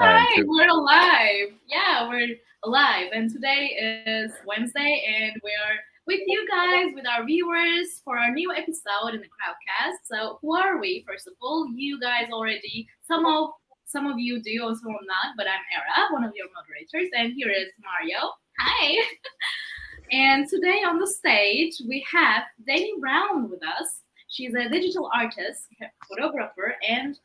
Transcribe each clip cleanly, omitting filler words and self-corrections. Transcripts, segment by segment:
Hi, we're alive. Yeah, we're alive. And today is Wednesday, and we're with you guys, with our viewers, for our new episode in the Crowdcast. So, who are we? First of all, you guys already, some of you do, or some of not, but I'm Era, one of your moderators, and here is Mario. Hi. And today on the stage, we have Dani Brown with us. She's a digital artist, photographer, and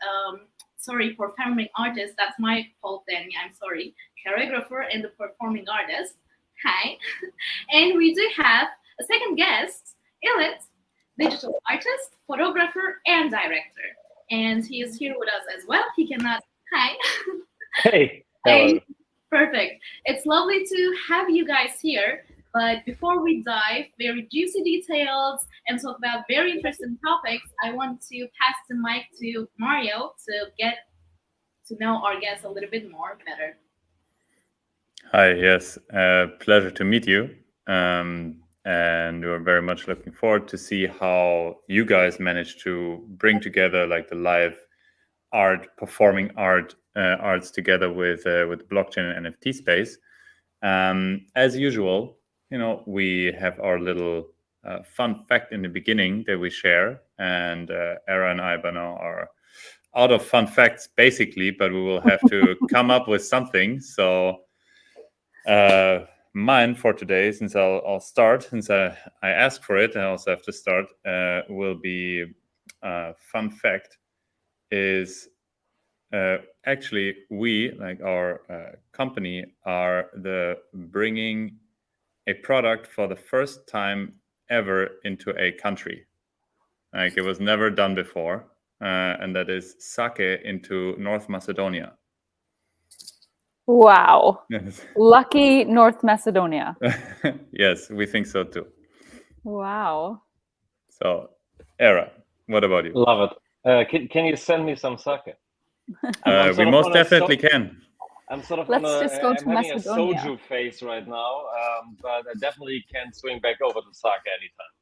performing artist. That's my fault, Dani. I'm sorry. Choreographer and the performing artist. Hi. And we do have a second guest, Illit, digital artist, photographer, and director. And he is here with us as well. He cannot. Hi. Hey. Hey. Perfect. It's lovely to have you guys here. But before we dive very juicy details and talk about very interesting topics, I want to pass the mic to Mario to get to know our guests a little bit more better. Hi, yes, pleasure to meet you. And we're very much looking forward to see how you guys manage to bring together like the live art, performing arts together with blockchain and NFT space. As usual, we have our little fun fact in the beginning that we share, and Era and I by now are out of fun facts basically, but we will have to come up with something. So mine for today, since I'll start, since I asked for it, I also have to start, will be fun fact is actually we, like our company, are the bringing a product for the first time ever into a country. Like it was never done before, and that is sake into North Macedonia. Wow. Lucky North Macedonia. Yes, we think so too. Wow. So, Era, what about you? Love it. Can you send me some sake? We most definitely can. I'm sort of Let's just go to having Macedonia. a soju phase right now, but I definitely can swing back over to sake anytime.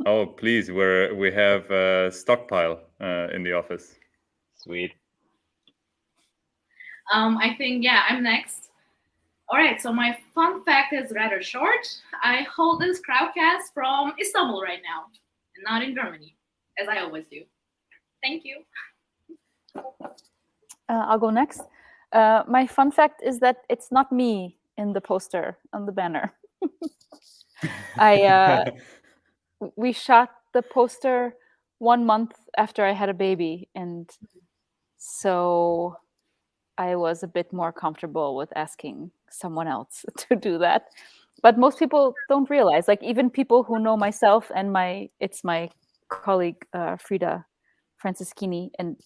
Oh, please, we have a stockpile in the office. Sweet. I think, yeah, I'm next. All right, so my fun fact is rather short. I hold this crowdcast from Istanbul right now, and not in Germany, as I always do. Thank you. I'll go next. My fun fact is that it's not me in the poster on the banner. We shot the poster 1 month after I had a baby, and so I was a bit more comfortable with asking someone else to do that. But most people don't realize, like even people who know myself and it's my colleague Frida Francischini, and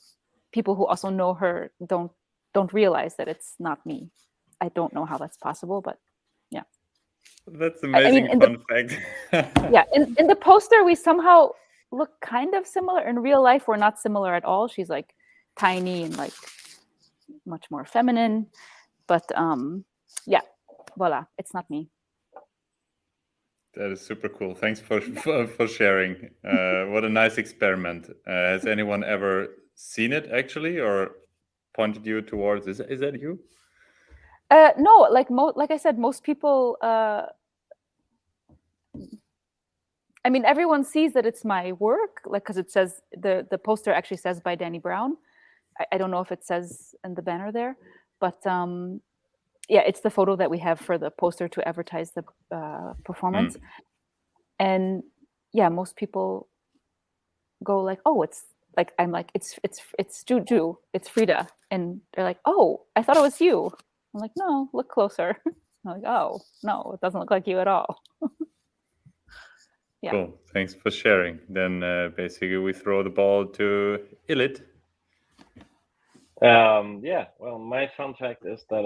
people who also know her don't realize that it's not me. I don't know how that's possible, but yeah. That's amazing fun fact. Yeah, in the poster we somehow look kind of similar. In real life we're not similar at all. She's like tiny and like much more feminine, but yeah, voila, it's not me. That is super cool. Thanks for sharing. What a nice experiment. Has anyone ever seen it actually, or pointed you towards? Is that you? No, like I said, most people. I mean, everyone sees that it's my work, like because it says the poster actually says by Dani Brown. I don't know if it says in the banner there, but yeah, it's the photo that we have for the poster to advertise the performance. And yeah, most people go like, "Oh, it's like," I'm like, it's Juju, it's Frida," and they're like, "Oh, I thought it was you." I'm like, "No, look closer." I'm like, "Oh, no, it doesn't look like you at all." Yeah. Cool. Thanks for sharing. Then basically we throw the ball to Illit. Yeah, well, my fun fact is that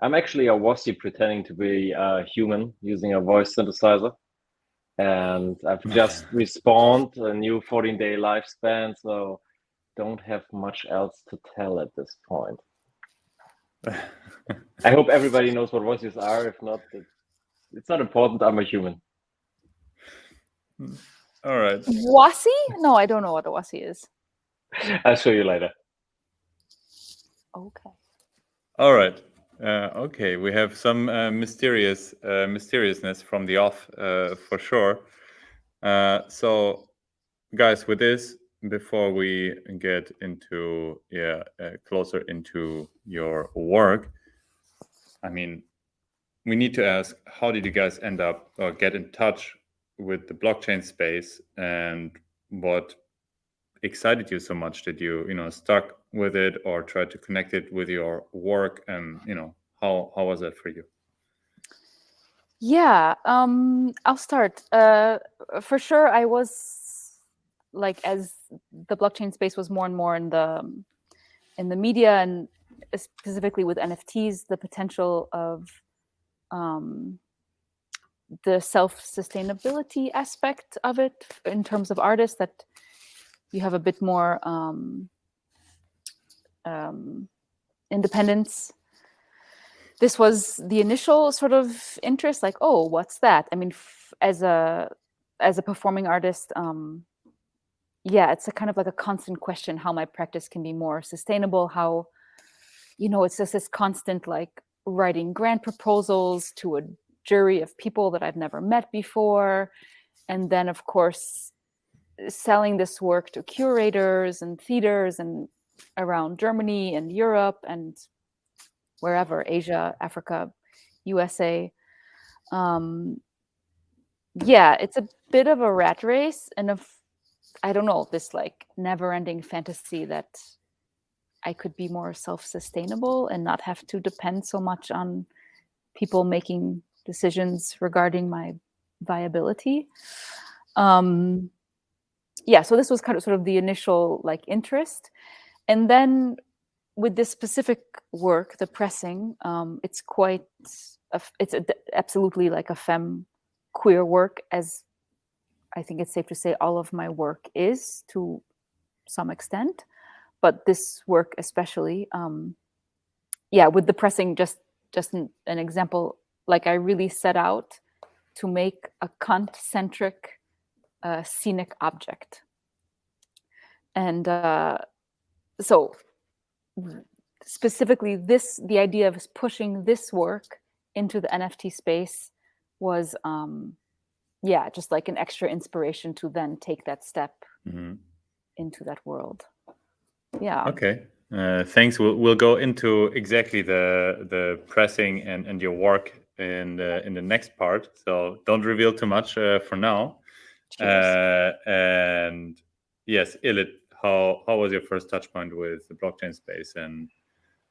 I'm actually a Wossi pretending to be a human using a voice synthesizer. And I've just respawned a new 14-day lifespan, so don't have much else to tell at this point. I hope everybody knows what voices are. If not, it's not important. I'm a human. All right. Wossi? No, I don't know what a Wossi is. I'll show you later. Okay. All right. Okay, we have some mysteriousness from the off for sure. So, guys, with this, before we get into closer into your work, I mean, we need to ask, how did you guys end up or get in touch with the blockchain space, and what excited you so much that you stuck with it or tried to connect it with your work, and how was that for you? Yeah, I'll start. For sure, I was like, as the blockchain space was more and more in the media, and specifically with NFTs, the potential of the self-sustainability aspect of it in terms of artists, that you have a bit more independence. This was the initial sort of interest, like, oh, what's that? I mean, as a performing artist, yeah, it's a kind of like a constant question how my practice can be more sustainable, how, it's just this constant, like, writing grant proposals to a jury of people that I've never met before. And then, of course, selling this work to curators and theaters and around Germany and Europe and wherever, Asia, Africa, USA. Yeah, it's a bit of a rat race, and I don't know, this like never-ending fantasy that I could be more self-sustainable and not have to depend so much on people making decisions regarding my viability. Yeah, so this was kind of sort of the initial like interest. And then with this specific work, the pressing, it's quite, absolutely like a femme queer work, as I think it's safe to say all of my work is to some extent, but this work especially, yeah, with the pressing, just an example, like I really set out to make a cunt-centric scenic object. And so specifically the idea of pushing this work into the NFT space was, yeah, just like an extra inspiration to then take that step into that world. Yeah. Okay. Thanks. We'll go into exactly the pressing and your work in the next part. So don't reveal too much for now. And yes, Illit, how was your first touch point with the blockchain space, and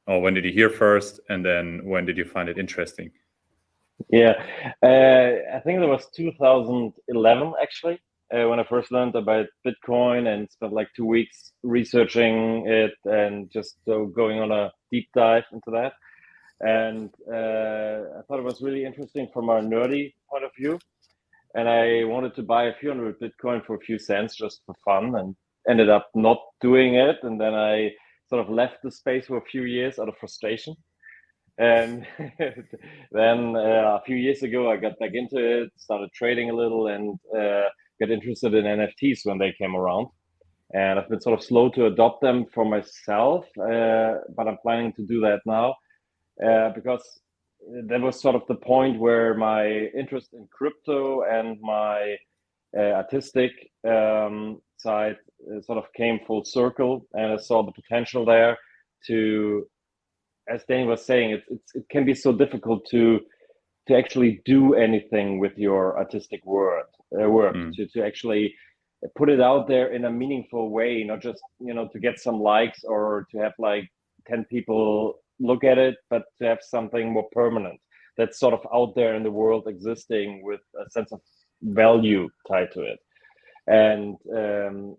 when did you hear first, and then when did you find it interesting? Yeah, I think it was 2011 actually, when I first learned about Bitcoin and spent like 2 weeks researching it and just going on a deep dive into that. And I thought it was really interesting from a nerdy point of view. And I wanted to buy a few hundred Bitcoin for a few cents just for fun, and ended up not doing it. And then I sort of left the space for a few years out of frustration. And then a few years ago, I got back into it, started trading a little, and got interested in NFTs when they came around. And I've been sort of slow to adopt them for myself, but I'm planning to do that now, because that was sort of the point where my interest in crypto and my artistic side sort of came full circle, and I saw the potential there to, as Dani was saying, it can be so difficult to actually do anything with your artistic work, to actually put it out there in a meaningful way, not just to get some likes or to have like 10 people look at it, but to have something more permanent that's sort of out there in the world, existing with a sense of value tied to it. And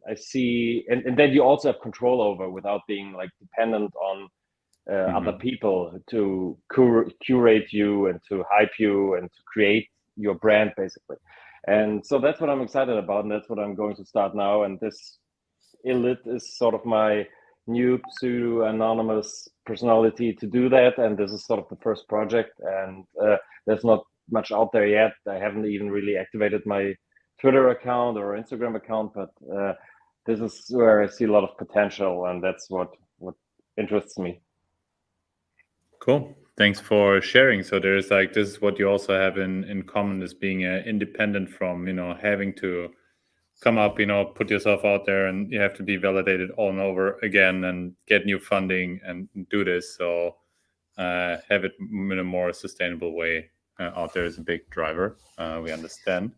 I see, and then you also have control over, without being like dependent on other people to curate you and to hype you and to create your brand, basically. And so that's what I'm excited about, and that's what I'm going to start now. And this Illit is sort of my new pseudo-anonymous personality to do that. And this is sort of the first project, and there's not much out there yet. I haven't even really activated my Twitter account or Instagram account, but this is where I see a lot of potential, and that's what interests me. Cool. Thanks for sharing. So there's like, this is what you also have in common, is being independent from, having to come up, put yourself out there, and you have to be validated all and over again and get new funding and do this. So have it in a more sustainable way out there is a big driver. We understand.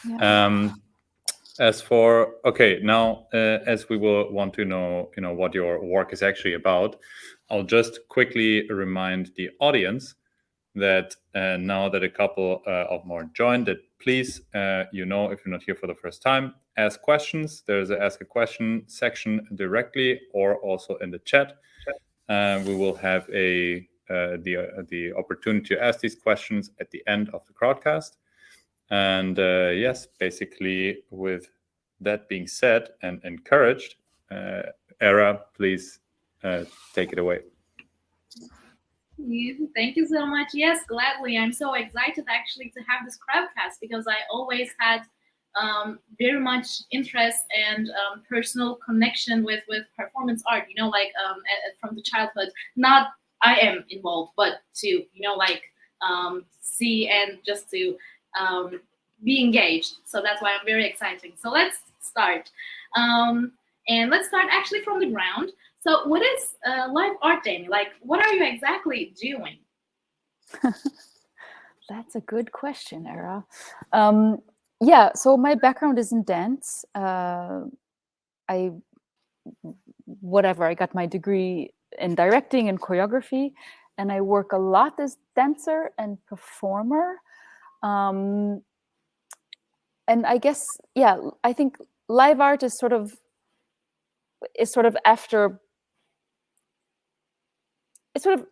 Yeah. As for, okay, now as we will want to know, what your work is actually about, I'll just quickly remind the audience that now that a couple of more joined, that please, if you're not here for the first time, ask questions. There's a ask a question section directly or also in the chat. We will have the opportunity to ask these questions at the end of the crowdcast. And yes, basically, with that being said and encouraged, Era, please take it away. Thank you so much. Yes, gladly. I'm so excited actually to have this crowdcast because I always had very much interest and personal connection with performance art. From the childhood. Not I am involved, but to see and just to be engaged. So that's why I'm very excited. So let's start, and let's start actually from the ground. So what is live art, Dani? Like, what are you exactly doing? That's a good question, Era. Yeah, so my background is in dance. I got my degree in directing and choreography, and I work a lot as dancer and performer. And I guess, yeah, I think live art is sort of after. It's sort of,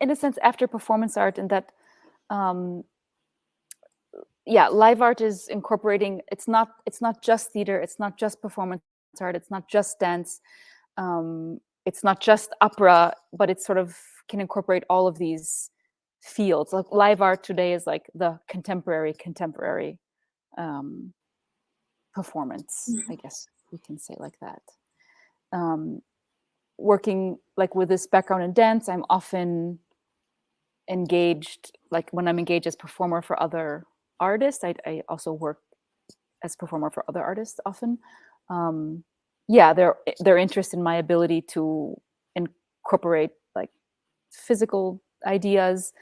in a sense, after performance art, in that, live art is incorporating. It's not just theater. It's not just performance art. It's not just dance. It's not just opera, but it sort of can incorporate all of these fields. Like live art today is like the contemporary performance. I guess we can say like that. Working like with this background in dance, I'm often engaged, like when I'm engaged as performer for other artists, I also work as performer for other artists often. Their interest in my ability to incorporate like physical ideas.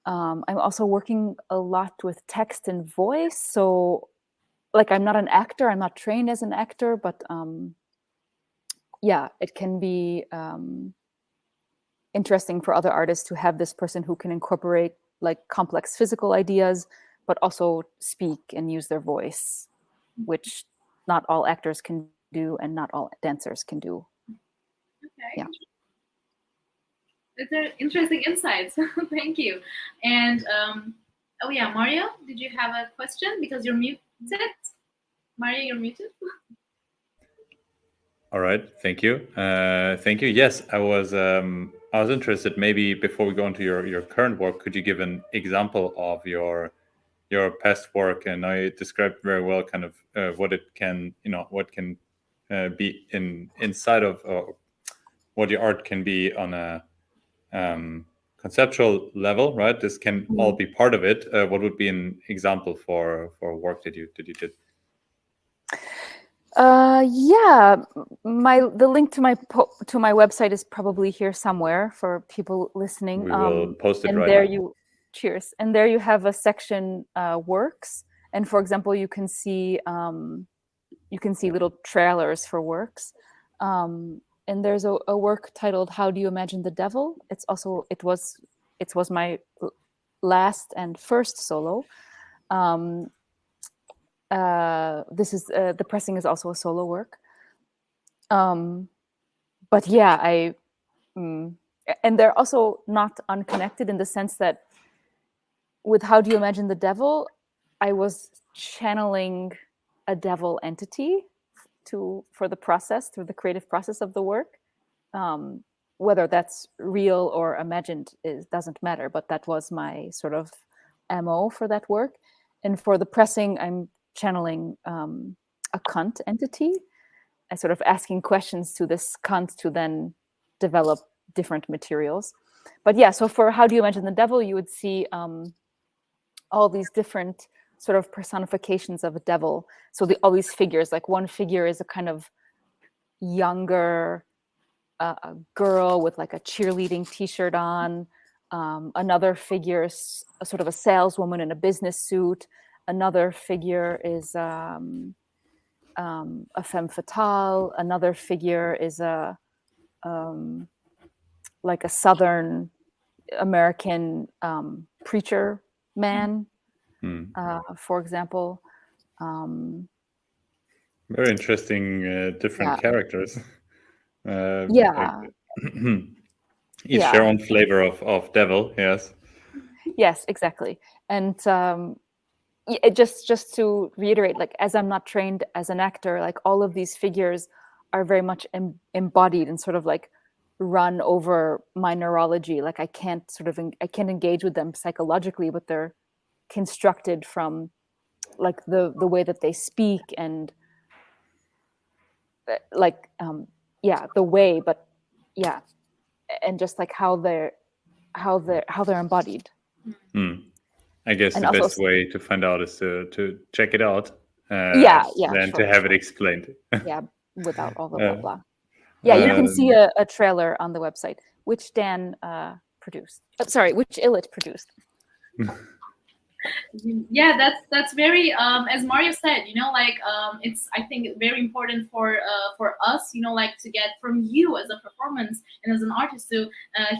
I'm also working a lot with text and voice. So like I'm not an actor, I'm not trained as an actor, but it can be interesting for other artists to have this person who can incorporate like complex physical ideas, but also speak and use their voice, which not all actors can do and not all dancers can do. Okay. Yeah. These are interesting insights. Thank you. And Mario, did you have a question? Because you're muted. Mario, you're muted. All right, thank you. Thank you. Yes, I was interested. Maybe before we go into your current work, could you give an example of your past work? And I described very well kind of what it can, what can be inside of what your art can be on a conceptual level, right? This can all be part of it. What would be an example for work that you did? The link to my website is probably here somewhere for people listening. We will post it and right there now. Cheers. And there you have a section works, and for example, you can see little trailers for works. And there's a work titled "How Do You Imagine the Devil?" It was my last and first solo. This is the pressing is also a solo work. But yeah, and they're also not unconnected in the sense that with How Do You Imagine the Devil, I was channeling a devil entity for the process, through the creative process of the work. Whether that's real or imagined doesn't matter, but that was my sort of MO for that work. And for the pressing, I'm channeling a cunt entity, and sort of asking questions to this cunt to then develop different materials. But yeah, so for how do you imagine the devil, you would see all these different sort of personifications of a devil. So all these figures, like one figure is a kind of younger girl with like a cheerleading t-shirt on. Another figure is a sort of a saleswoman in a business suit. Another figure is a femme fatale. Another figure is a like a Southern American preacher man, for example. Very interesting, different characters. Yeah. Each their own flavor of devil, yes. Yes, exactly. And just to reiterate, like, as I'm not trained as an actor, like all of these figures are very much embodied and sort of like run over my neurology. Like I can't engage with them psychologically, but they're constructed from like the way that they speak and like the way, but yeah, and just like how they're embodied. I guess And the also, best way to find out is to check it out. Than to have it explained. Yeah, without all the blah blah. Yeah, you can see a trailer on the website, which Dan produced. Which Illit produced. Yeah, that's very as Mario said, like it's, I think, very important for us, like to get from you as a performance and as an artist to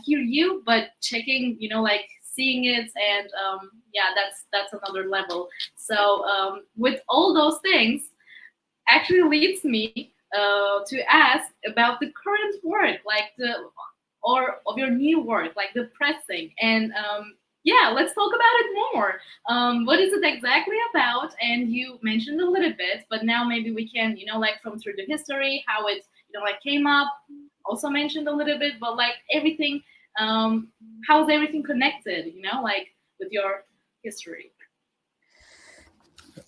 hear you, but checking, like seeing it, and yeah, that's another level. So with all those things, actually leads me to ask about the current work, like or of your new work, like the pressing. And yeah, let's talk about it more. What is it exactly about? And you mentioned a little bit, but now maybe we can, like from through the history, how it, like came up. Also mentioned a little bit, but like everything, how's everything connected? Like with your history.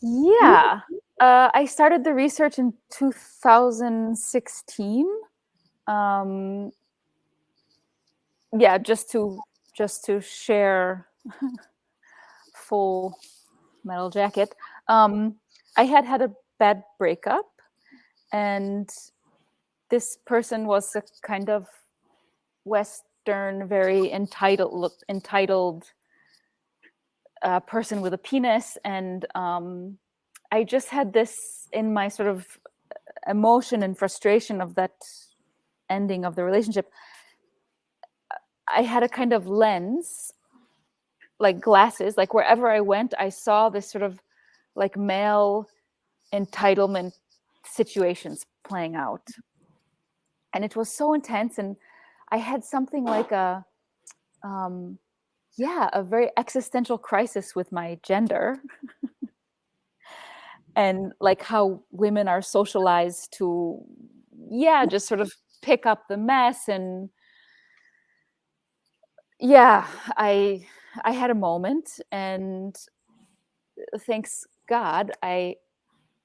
Yeah, I started the research in 2016. Yeah, just to share full metal jacket. I had a bad breakup, and this person was a kind of Western, very entitled person with a penis, and I just had this in my sort of emotion and frustration of that ending of the relationship. I had a kind of lens, like glasses, like wherever I went, I saw this sort of like male entitlement situations playing out. And it was so intense. And I had something like a very existential crisis with my gender. And like how women are socialized to, just sort of pick up the mess. And I had a moment, and thanks God, I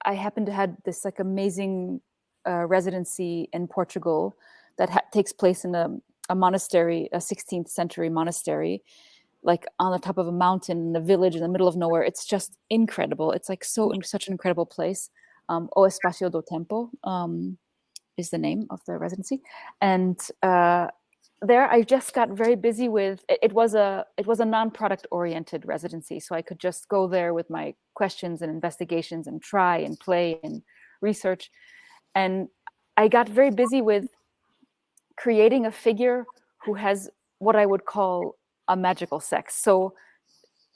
happened to have this like amazing residency in Portugal that takes place in a monastery, a 16th century monastery, like on the top of a mountain in a village in the middle of nowhere. It's just incredible. It's like such an incredible place. O Espacio do Tempo is the name of the residency. And there I just got very busy with it. Was a non-product oriented residency, so I could just go there with my questions and investigations and try and play and research. And I got very busy with creating a figure who has what I would call a magical sex. So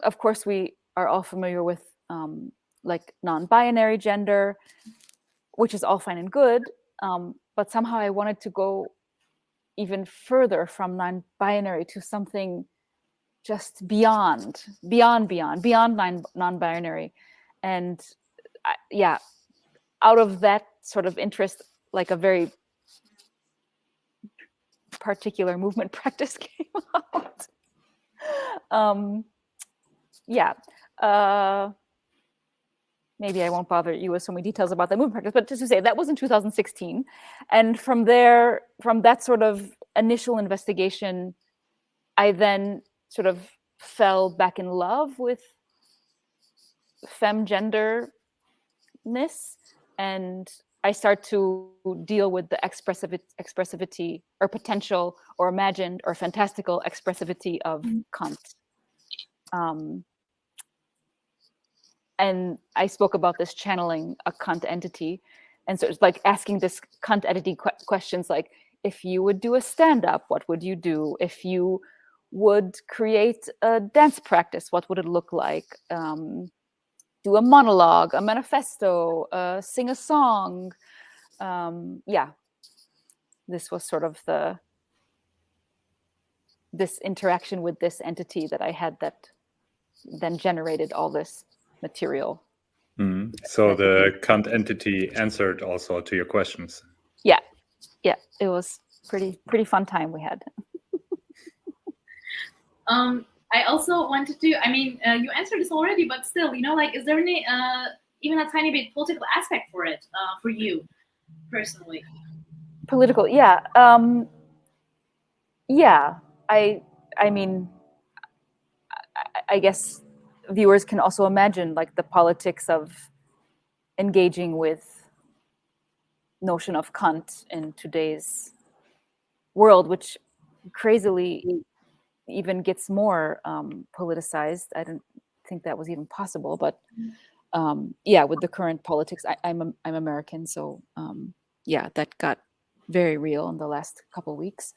of course we are all familiar with like non-binary gender, which is all fine and good, but somehow I wanted to go even further from non-binary to something just beyond non-binary. And out of that sort of interest, like a very particular movement practice came out. Maybe I won't bother you with so many details about that movement practice, but just to say that was in 2016. And from that sort of initial investigation, I then sort of fell back in love with femgenderness, and I start to deal with the expressivity or potential or imagined or fantastical expressivity of Kant. And I spoke about this channeling a Kant entity. And so it's like asking this Kant entity questions like, if you would do a stand-up, what would you do? If you would create a dance practice, what would it look like? Do a monologue, a manifesto, sing a song. Yeah, this was sort of this interaction with this entity that I had that then generated all this material. So the Kant entity answered also to your questions. Yeah, it was pretty fun time we had. I also wanted to, I mean, you answered this already, but still, you know, like, is there any, even a tiny bit political aspect for it, for you personally? Political, yeah. Yeah, I mean, I guess viewers can also imagine like the politics of engaging with notion of Kant in today's world, which crazily even gets more politicized. I didn't think that was even possible, but yeah, with the current politics, I'm American, so yeah, that got very real in the last couple of weeks.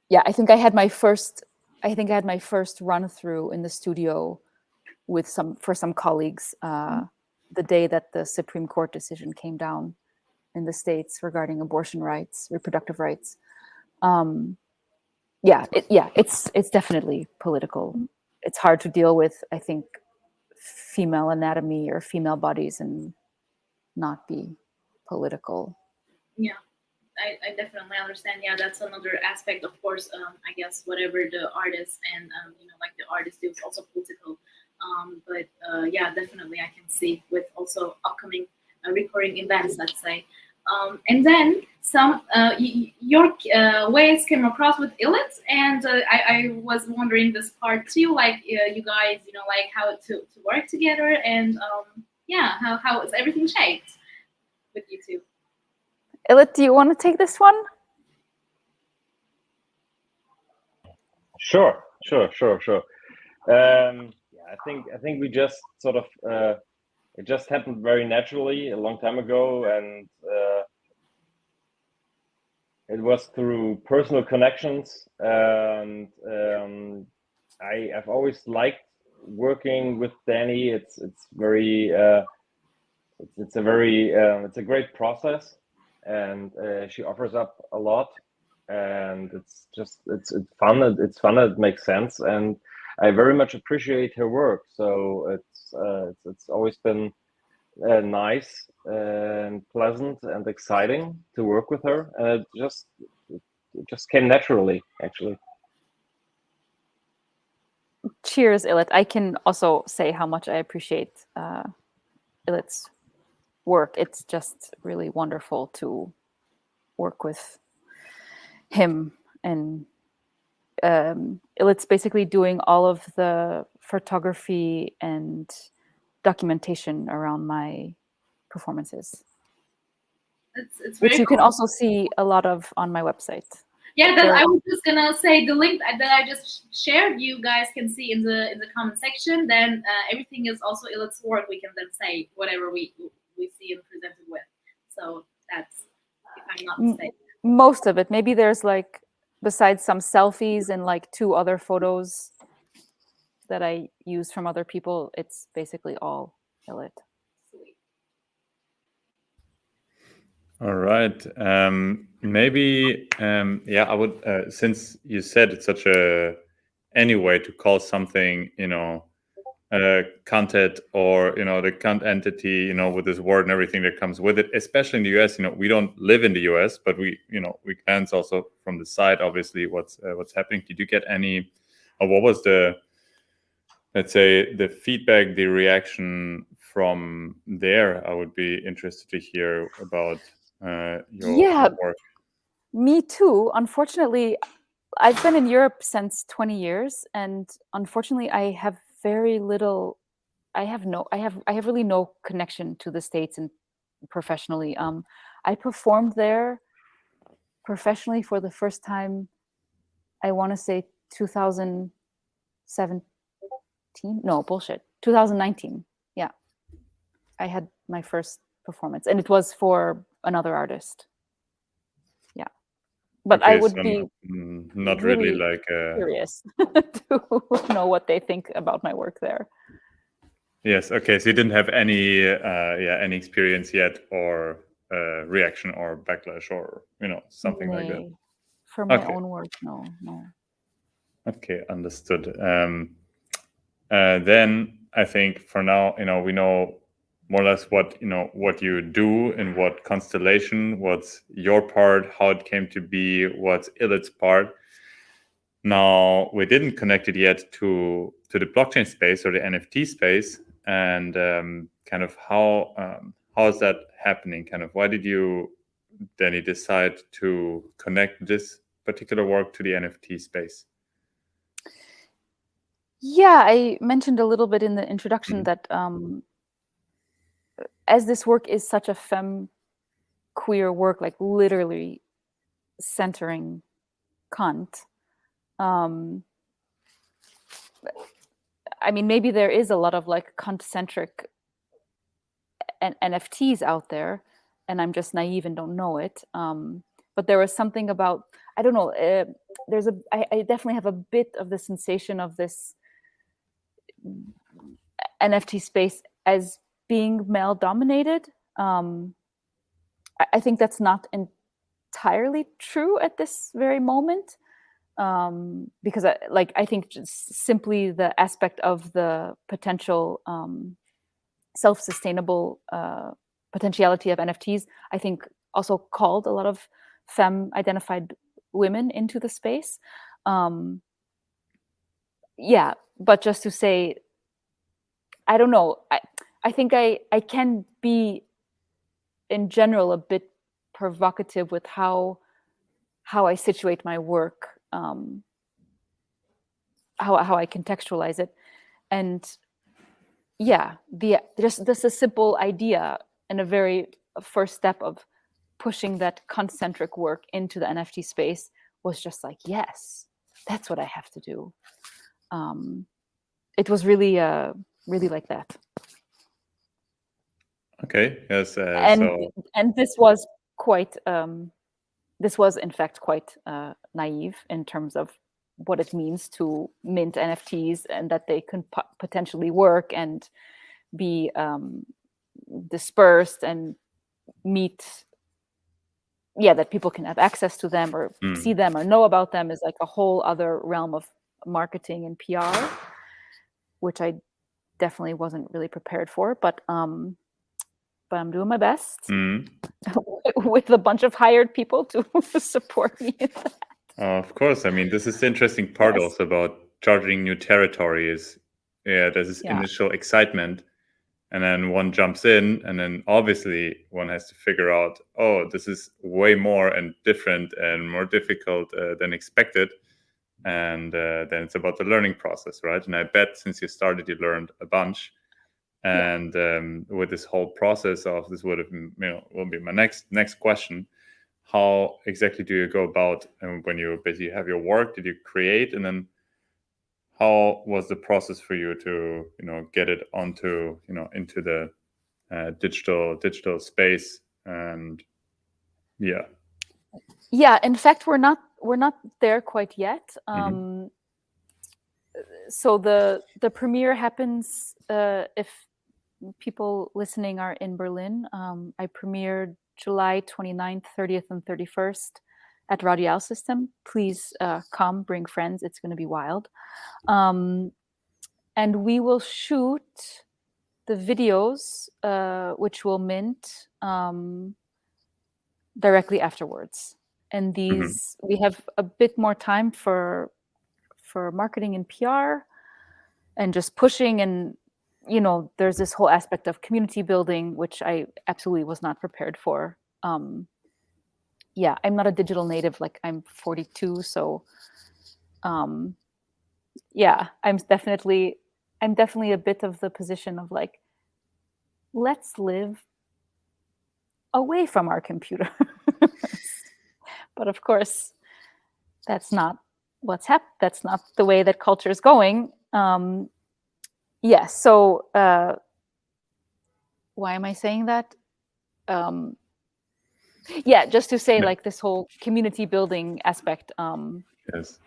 Yeah, I think I had my first run through in the studio with some colleagues the day that the Supreme Court decision came down in the States regarding abortion rights, reproductive rights. It's definitely political. It's hard to deal with, I think, female anatomy or female bodies and not be political. Yeah, I definitely understand. Yeah, that's another aspect, of course. I guess whatever the artist and you know, like the artist do is also political. But yeah, definitely I can see with also upcoming recurring events, let's say. And then some your ways came across with illits, and I was wondering this part too, like you guys, you know, like how to work together, and yeah, how is everything shaped with you two? Illit, do you want to take this one? Sure. Yeah, I think we just sort of it just happened very naturally a long time ago, and it was through personal connections. And I've always liked working with Dani. It's very it's a great process, and she offers up a lot, and it's fun. It's fun. It makes sense, and I very much appreciate her work. So it's always been nice and pleasant and exciting to work with her, and it just came naturally, actually. Cheers, Illit. I can also say how much I appreciate Illit's work. It's just really wonderful to work with him, and Illit's basically doing all of the photography and documentation around my performances. It's which very you cool. can also see a lot of on my website. Yeah, I was just gonna say the link that I just shared. You guys can see in the comment section. Then everything is also Illit's work. We can then say whatever we see and presented with. So that's, if I'm not mistaken, most of it. Maybe there's like, besides some selfies and like 2 other photos that I use from other people, it's basically all Illit. All right. Maybe, yeah, I would, since you said it's such a, any way to call something, you know, CUNTED, or, you know, the Kant entity, you know, with this word and everything that comes with it, especially in the US. You know, we don't live in the US, but we, you know, we glance also from the side, obviously, what's happening. Did you get any, or what was the, let's say, the feedback, the reaction from there? I would be interested to hear about your work. Me too. Unfortunately, I've been in Europe since 20 years, and unfortunately, I have very little. I have really no connection to the States and professionally. I performed there professionally for the first time. I want to say 2017. No, bullshit. 2019. Yeah, I had my first performance, and it was for another artist. Yeah, but I Okay, would so be not really really like curious to know what they think about my work there. yes. Okay, so you didn't have any any experience yet, or reaction or backlash, or something like that. Nay. For my Okay. own work, no. Okay, understood. Then I think for now, we know more or less what you do in what constellation, what's your part, how it came to be, what's Illit's part. Now we didn't connect it yet to the blockchain space or the NFT space, and kind of how is that happening? Kind of why did you, Danny, decide to connect this particular work to the NFT space? Yeah, I mentioned a little bit in the introduction that as this work is such a femme queer work, like literally centering Kant, I mean, maybe there is a lot of like Kant-centric NFTs out there, and I'm just naive and don't know it. But there was something about, I don't know, I definitely have a bit of the sensation of this NFT space as being male dominated. I think that's not entirely true at this very moment, because I think just simply the aspect of the potential self-sustainable potentiality of NFTs, I think also called a lot of femme-identified women into the space. Yeah, but just to say, I don't know. I think I can be, in general, a bit provocative with how I situate my work, how I contextualize it, and yeah, just a simple idea and a very first step of pushing that concentric work into the NFT space was just like, yes, that's what I have to do. It was really like that. Okay. Yes. And this was quite this was in fact quite naive in terms of what it means to mint NFTs and that they can potentially work and be dispersed and meet, that people can have access to them or see them or know about them, is like a whole other realm of marketing and PR, which I definitely wasn't really prepared for, but I'm doing my best with a bunch of hired people to support me in that. Of course. I mean, this is the interesting part also about charting new territory is, there's this initial excitement, and then one jumps in, and then obviously one has to figure out, oh, this is way more and different and more difficult than expected. And then it's about the learning process, right? And I bet since you started, you learned a bunch. And with this whole process of this would have, will be my next question. How exactly do you go about when you basically have your work? Did you create, and then how was the process for you to get it onto into the digital space? And in fact, we're not there quite yet. So the premiere happens, if people listening are in Berlin, I premiered July 29th, 30th, and 31st at Radial System. Please come, bring friends. It's going to be wild. And we will shoot the videos, which will mint directly afterwards. And these, we have a bit more time for marketing and PR and just pushing, and there's this whole aspect of community building, which I absolutely was not prepared for. yeah, I'm not a digital native. Like I'm 42, so yeah, I'm definitely a bit of the position of like, let's live away from our computer. But of course, that's not what's happened. That's not the way that culture is going. Yes. So why am I saying that? Yeah, just to say, like, this whole community building aspect Yes.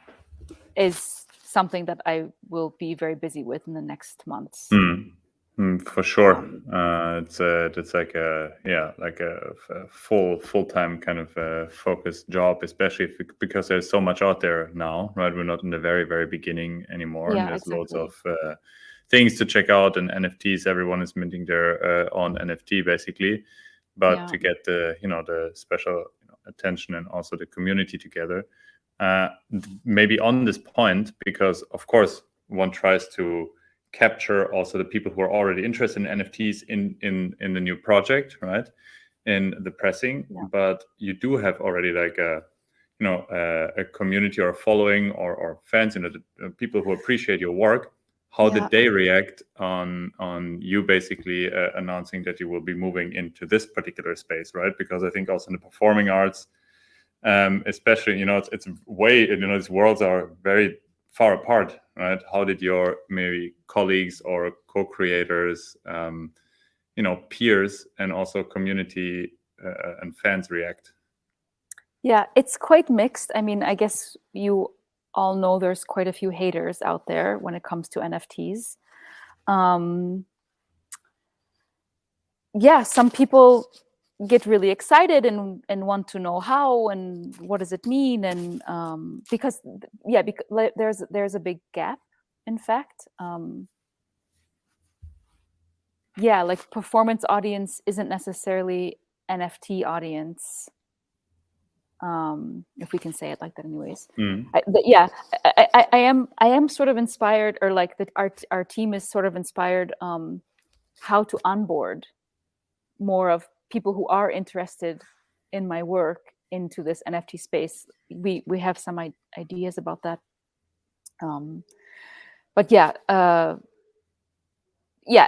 is something that I will be very busy with in the next months. For sure. It's like a full-time kind of focused job, especially because there's so much out there now, right? We're not in the very, very beginning anymore. Yeah, And there's loads exactly. of things to check out, and NFTs. Everyone is minting their own NFT basically, but Yeah. to get the the special attention and also the community together. Maybe on this point, because of course one tries to capture also the people who are already interested in NFTs in the new project, right? In the pressing, Yeah. but you do have already like a community or a following or fans, the people who appreciate your work. How Yeah. did they react on you basically announcing that you will be moving into this particular space, right? Because I think also in the performing arts, especially it's way these worlds are very far apart, right? How did your maybe colleagues or co-creators, peers, and also community and fans react? Yeah, it's quite mixed. I mean, I guess you all know there's quite a few haters out there when it comes to NFTs. Yeah, some people get really excited and want to know how and what does it mean, and because there's a big gap, in fact. Yeah, like performance audience isn't necessarily NFT audience, if we can say it like that, anyways. But yeah, I am sort of inspired, or like that our team is sort of inspired how to onboard more of people who are interested in my work into this NFT space. We have some ideas about that, but yeah,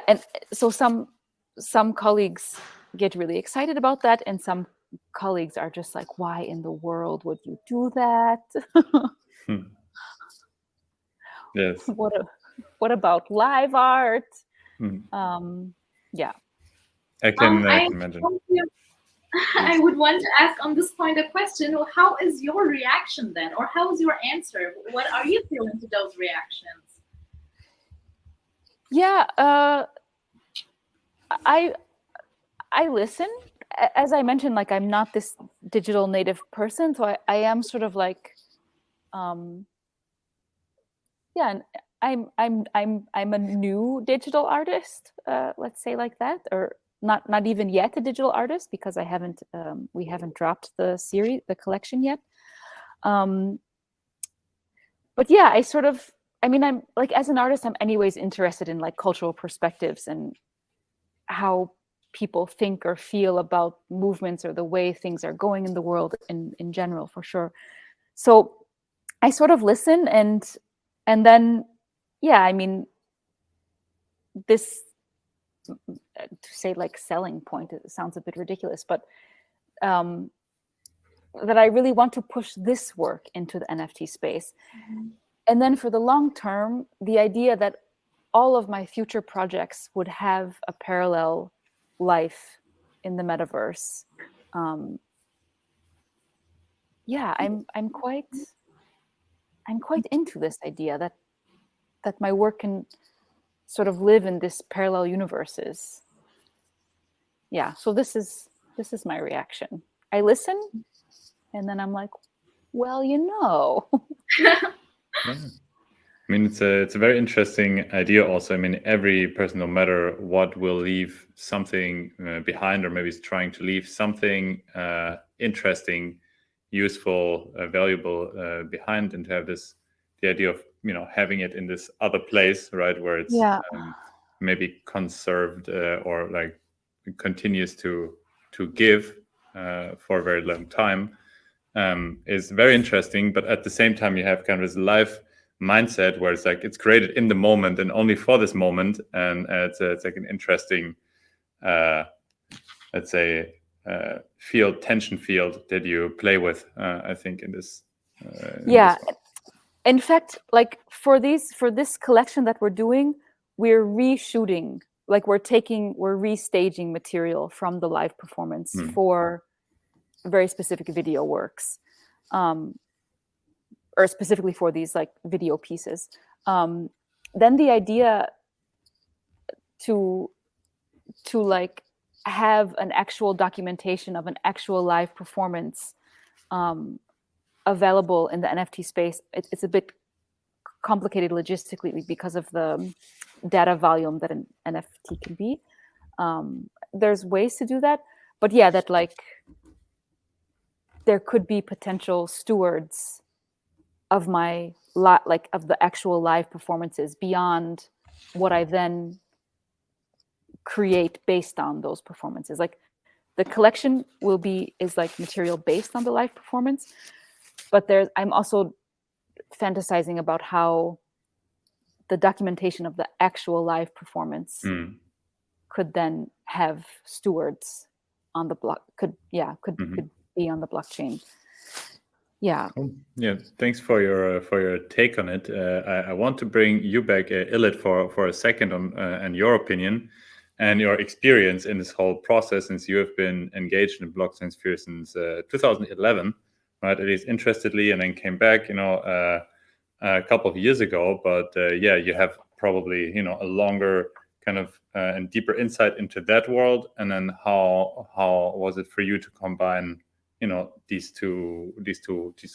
and so some colleagues get really excited about that, and some colleagues are just like, why in the world would you do that? Yes. What about live art? Yeah. I can imagine. I would want to ask on this point a question. How is your reaction then? Or how is your answer? What are you feeling to those reactions? Yeah, I listen. As I mentioned, like, I'm not this digital native person, so I am sort of like, yeah, and I'm a new digital artist, let's say like that, or not even yet a digital artist, because we haven't dropped the collection yet. But yeah, I'm like, as an artist, I'm anyways interested in like cultural perspectives and how people think or feel about movements or the way things are going in the world in general, for sure. So I sort of listen, and then, yeah, I mean, this, to say like selling point, it sounds a bit ridiculous, but that I really want to push this work into the NFT space. And then for the long term, the idea that all of my future projects would have a parallel life in the metaverse. Yeah, I'm quite into this idea that my work can sort of live in this parallel universes. Yeah, so this is my reaction. I listen, and then I'm like, well, Yeah. I mean, it's a very interesting idea also. I mean, every person, no matter what, will leave something behind, or maybe is trying to leave something interesting, useful, valuable behind, and to have the idea of having it in this other place, right, where it's maybe conserved or like continues to give for a very long time. is very interesting. But at the same time, you have kind of this live mindset where it's like it's created in the moment and only for this moment, and it's like an interesting, let's say, tension field that you play with. I think in this. Yeah. In fact, like for this collection that we're doing, we're reshooting, like we're restaging material from the live performance for very specific video works, or specifically for these like video pieces. Then the idea to like have an actual documentation of an actual live performance available in the NFT space, it's a bit complicated logistically because of the data volume that an NFT can be. There's ways to do that, but yeah, that like there could be potential stewards of my of the actual live performances beyond what I then create based on those performances. Like the collection is like material based on the live performance, but I'm also fantasizing about how the documentation of the actual live performance could then have stewards on the block, could be on the blockchain. Yeah. Yeah. Thanks for your take on it. I want to bring you back, illlit, for a second on and your opinion and your experience in this whole process, since you have been engaged in the blockchain sphere since 2011, right? At least interestedly, and then came back, a couple of years ago. But yeah, you have probably a longer kind of and deeper insight into that world. And then how was it for you to combine these two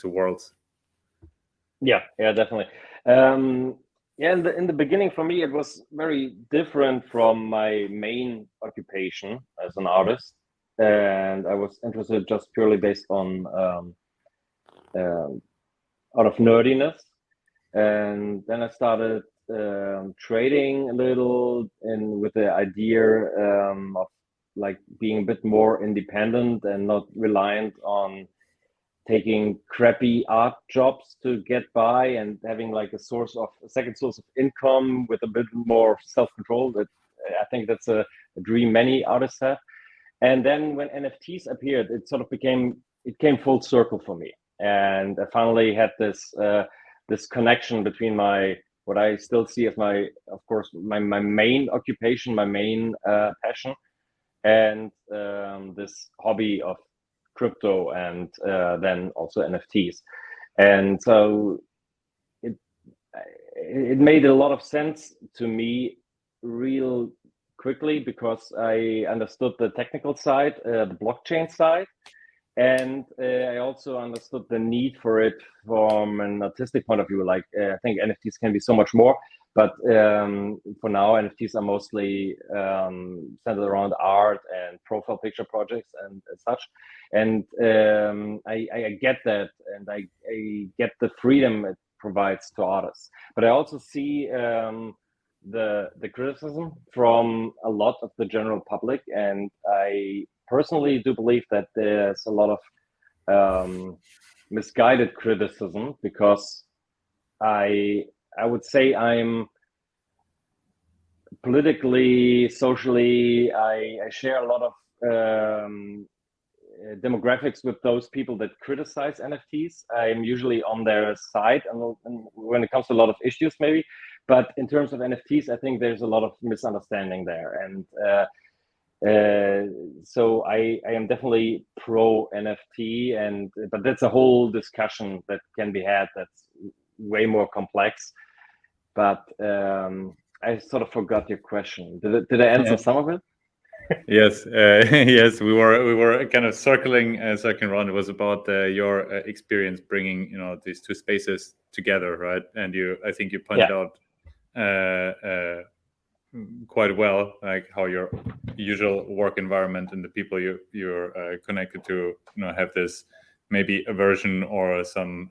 worlds? Yeah, definitely. In the beginning for me, it was very different from my main occupation as an artist, and I was interested just purely based on out of nerdiness. And then I started trading a little, and with the idea of like being a bit more independent and not reliant on taking crappy art jobs to get by, and having like a second source of income with a bit more self-control. That I think that's a dream many artists have. And then when NFTs appeared, it sort of came full circle for me, and I finally had this connection between what I still see as my main occupation, my main passion, and this hobby of crypto, and then also NFTs. And so it made a lot of sense to me real quickly, because I understood the technical side, the blockchain side, and I also understood the need for it from an artistic point of view. Like I think NFTs can be so much more, but for now NFTs are mostly centered around art and profile picture projects and such. And I get that, and I get the freedom it provides to artists. But I also see the criticism from a lot of the general public, and I personally do believe that there's a lot of misguided criticism, because I would say I'm politically, socially, I share a lot of demographics with those people that criticize NFTs. I'm usually on their side, and when it comes to a lot of issues, maybe. But in terms of NFTs, I think there's a lot of misunderstanding there, and so I am definitely pro NFT, but that's a whole discussion that can be had. That's way more complex. But I sort of forgot your question. Did I answer some of it? Yes, yes. We were kind of circling around. It was about your experience bringing these two spaces together, right? And I think you pointed out quite well, like how your usual work environment and the people you're connected to, have this maybe aversion or some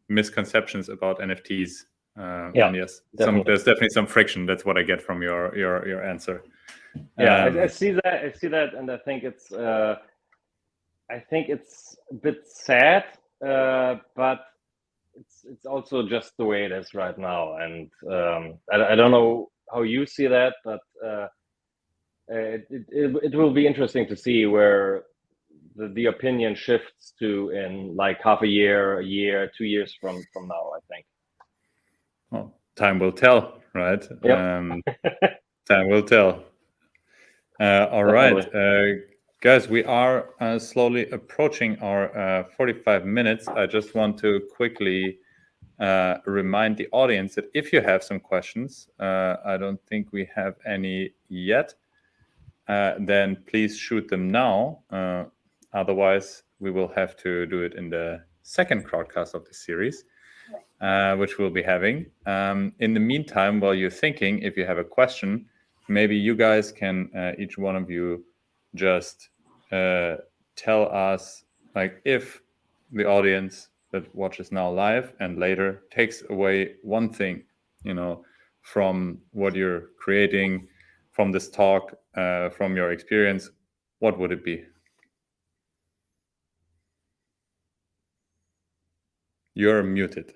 misconceptions about NFTs. And yes, there's definitely some friction. That's what I get from your answer. I see that, and I think it's I think it's a bit sad, but it's also just the way it is right now. And I don't know how you see that, but it will be interesting to see where the opinion shifts to in like half a year, 2 years from now, I think. Well, time will tell, right? Yep. Time will tell. All right, guys, we are slowly approaching our 45 minutes. I just want to quickly remind the audience that if you have some questions, I don't think we have any yet, then please shoot them now. Otherwise, we will have to do it in the second crowdcast of the series, which we'll be having. In the meantime, while you're thinking, if you have a question, maybe you guys can, each one of you, just tell us, like, if the audience that watches now live and later takes away one thing, from what you're creating, from this talk, from your experience, what would it be? You're muted.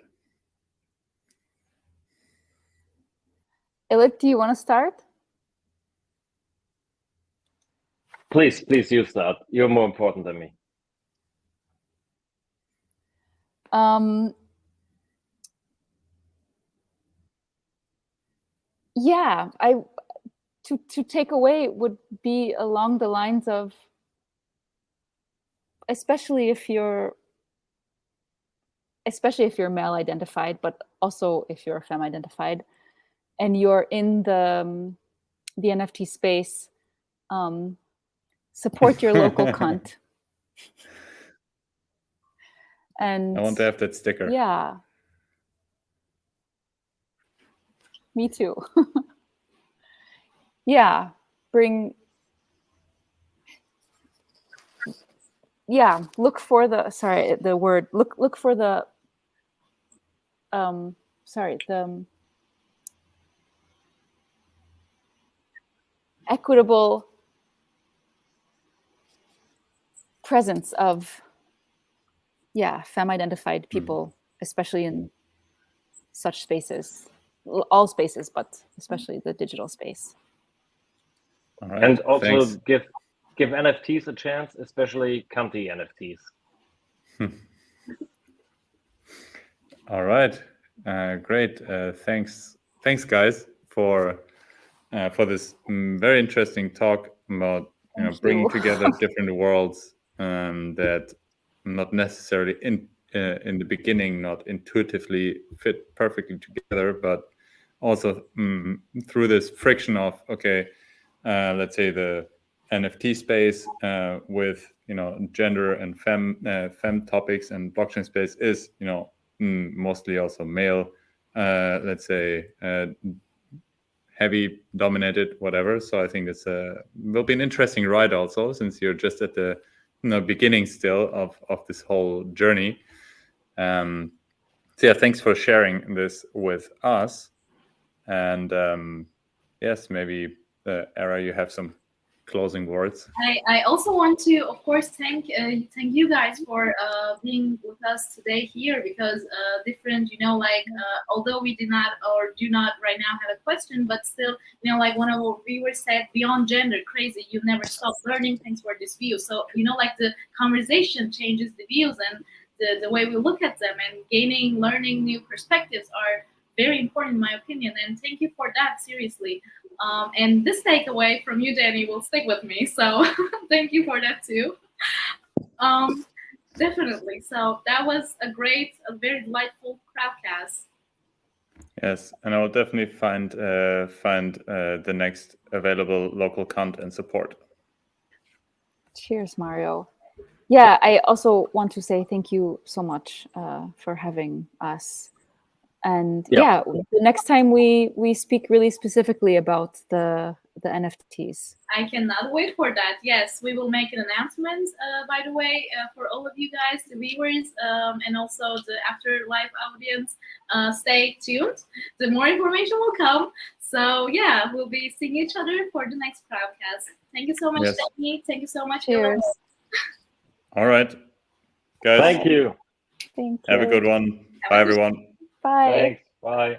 Illlit, do you want to start? Please use that. You're more important than me. Yeah, to take away would be along the lines of, especially if you're male identified, but also if you're femme identified, and you're in the NFT space, support your local cunt. And I want to have that sticker. Yeah. Me too. Yeah. Look for the, look for the, the equitable presence of, femme identified people, especially in such spaces, all spaces, but especially the digital space. All right. And also thanks. give NFTs a chance, especially CUNTED NFTs. All right, great. Thanks, guys, for this very interesting talk about bringing together different worlds that not necessarily in the beginning not intuitively fit perfectly together, but also through this friction of let's say the NFT space with gender and femme topics, and blockchain space is mostly also male, let's say heavy dominated, whatever. So I think it's will be an interesting ride also, since you're just at the beginning still of this whole journey. So yeah, thanks for sharing this with us. And yes, maybe Era, you have some closing words. I also want to, of course, thank you guys for being with us today here, because different, although we did not or do not right now have a question, but still, like one of our viewers said, beyond gender, crazy, you never stop learning. Thanks for this view. So, the conversation changes the views and the way we look at them, and learning new perspectives are very important in my opinion. And thank you for that, seriously. And this takeaway from you, Dani, will stick with me. So thank you for that too. Definitely. So that was a very delightful crowdcast. Yes, and I will definitely find the next available local content and support. Cheers, Mario. Yeah, I also want to say thank you so much for having us. And the next time we speak really specifically about the NFTs. I cannot wait for that. Yes, we will make an announcement, by the way, for all of you guys, the viewers, and also the after live audience. Stay tuned. The more information will come. So yeah, we'll be seeing each other for the next crowdcast. Thank you so much, Dani. Thank you so much, Cheers. All right, guys. Thank you. Thank you. Have a good one. Bye, everyone. Bye. Thanks. Bye.